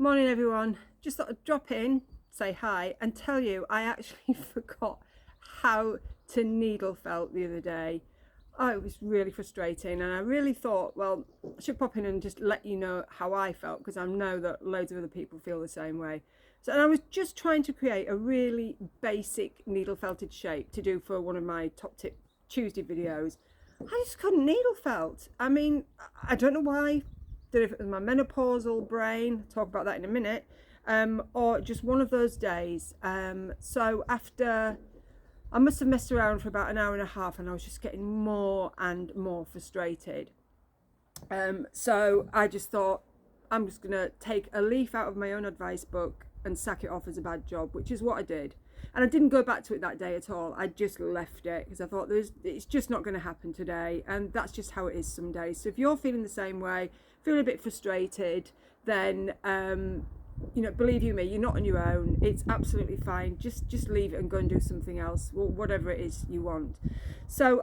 Morning everyone, just thought I'd drop in, say hi and tell you I actually forgot how to needle felt the other day. Oh, it was really frustrating and I really thought, well, I should pop in and just let you know how I felt because I know that loads of other people feel the same way. So, and I was just trying to create a really basic needle felted shape to do for one of my top tip Tuesday videos. I just couldn't needle felt. I mean, I don't know why. Don't know if it was my menopausal brain, talk about that in a minute, or just one of those days. So after, I must have messed around for about an hour and a half and I was just getting more and more frustrated. So I just thought, I'm just going to take a leaf out of my own advice book and sack it off as a bad job, which is what I did. And I didn't go back to it that day at all. I just left it because I thought it's just not going to happen today. And that's just how it is some days. So if you're feeling the same way, feeling a bit frustrated, then, believe you me, you're not on your own. It's absolutely fine. Just leave it and go and do something else, whatever it is you want. So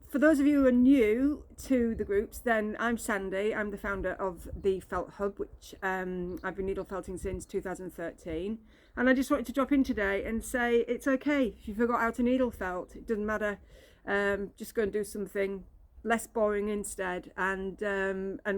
for those of you who are new to the groups, then I'm Sandy. I'm the founder of the Felt Hub, which I've been needle felting since 2013. And I just wanted to drop in today and say it's okay if you forgot how to needle felt. It doesn't matter. Just go and do something less boring instead, and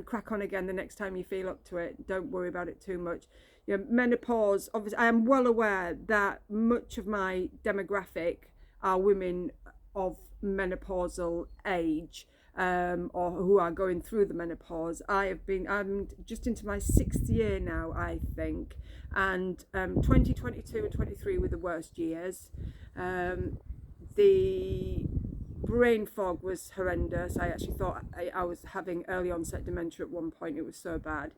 crack on again the next time you feel up to it. Don't worry about it too much. You know, menopause. Obviously, I am well aware that much of my demographic are women of menopausal age, or who are going through the menopause. I'm just into my 6th year now, I think, and 2022 and 23 were the worst years. The brain fog was horrendous. I actually thought I was having early onset dementia at one point. It was so bad.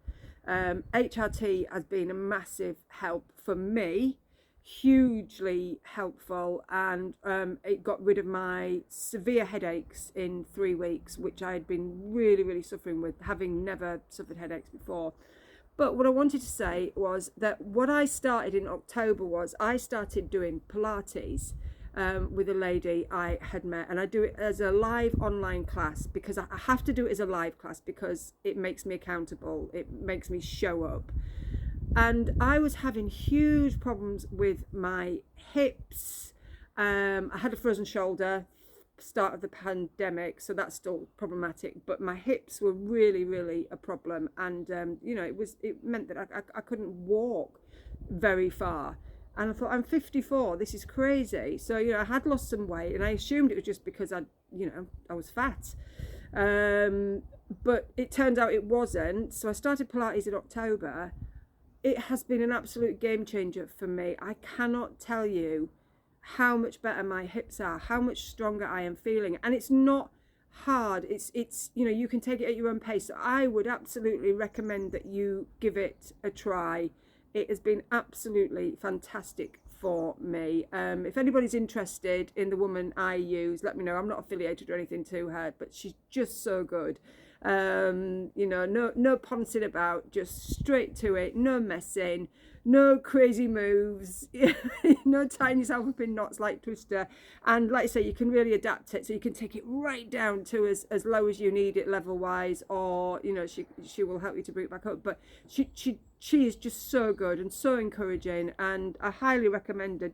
HRT has been a massive help for me, hugely helpful, and it got rid of my severe headaches in 3 weeks, which I had been really suffering with, having never suffered headaches before. But what I wanted to say was that what I started in October was I started doing Pilates with a lady I had met, and I do it as a live online class because I have to do it as a live class because it makes me accountable, it makes me show up. And I was having huge problems with my hips. I had a frozen shoulder start of the pandemic, so that's still problematic, but my hips were really a problem, and it meant that I couldn't walk very far. And I thought, I'm 54, this is crazy. So, I had lost some weight and I assumed it was just because I was fat. But it turned out it wasn't. So I started Pilates in October. It has been an absolute game changer for me. I cannot tell you how much better my hips are, how much stronger I am feeling. And it's not hard. It's you can take it at your own pace. So I would absolutely recommend that you give it a try. It has been absolutely fantastic for me. If anybody's interested in the woman I use, let me know. I'm not affiliated or anything to her, but she's just so good. No poncing about, just straight to it, no messing, no crazy moves, no tying yourself up in knots like Twister. And like I say, you can really adapt it, so you can take it right down to as low as you need it level wise, or she will help you to bring it back up. But she is just so good and so encouraging, and I highly recommend her.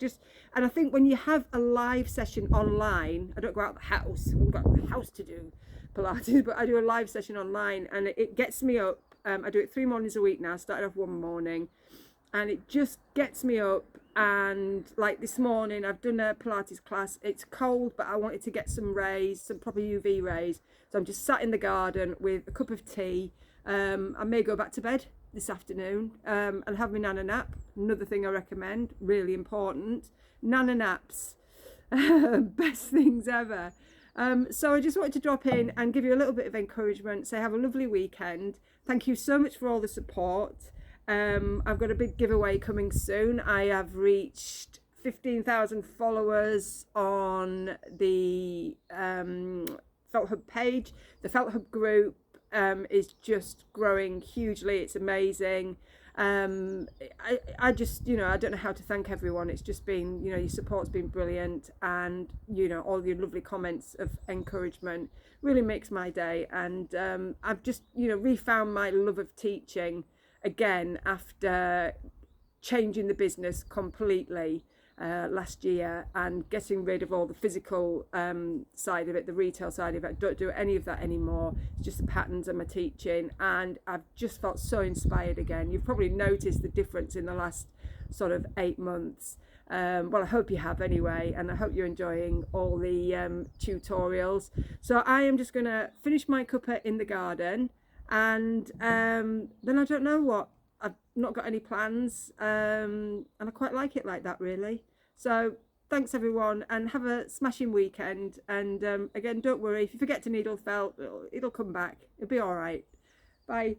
And I think when you have a live session online, I don't go out the house, I haven't got the house to do Pilates, but I do a live session online, and it gets me up. I do it 3 mornings a week now. I started off one morning, and it just gets me up. And like this morning, I've done a Pilates class. It's cold, but I wanted to get some rays, some proper UV rays. So I'm just sat in the garden with a cup of tea. I may go back to bed this afternoon and have my nana nap. Another thing I recommend, really important, nana naps. Best things ever. So I just wanted to drop in and give you a little bit of encouragement, say have a lovely weekend. Thank you so much for all the support. I've got a big giveaway coming soon. I have reached 15,000 followers on the Felt Hub page. The Felt Hub group is just growing hugely. It's amazing. I just, I don't know how to thank everyone. It's just been, your support's been brilliant, and, all your lovely comments of encouragement really makes my day. And I've just, refound my love of teaching again after changing the business completely last year and getting rid of all the physical side of it, the retail side of it. I don't do any of that anymore. It's just the patterns and my teaching, and I've just felt so inspired again. You've probably noticed the difference in the last sort of 8 months. Well, I hope you have anyway, and I hope you're enjoying all the tutorials. So I am just going to finish my cuppa in the garden, and then I don't know what. I've not got any plans, and I quite like it like that, really. So thanks everyone, and have a smashing weekend. And again, don't worry if you forget to needle felt, it'll come back. It'll be all right. Bye.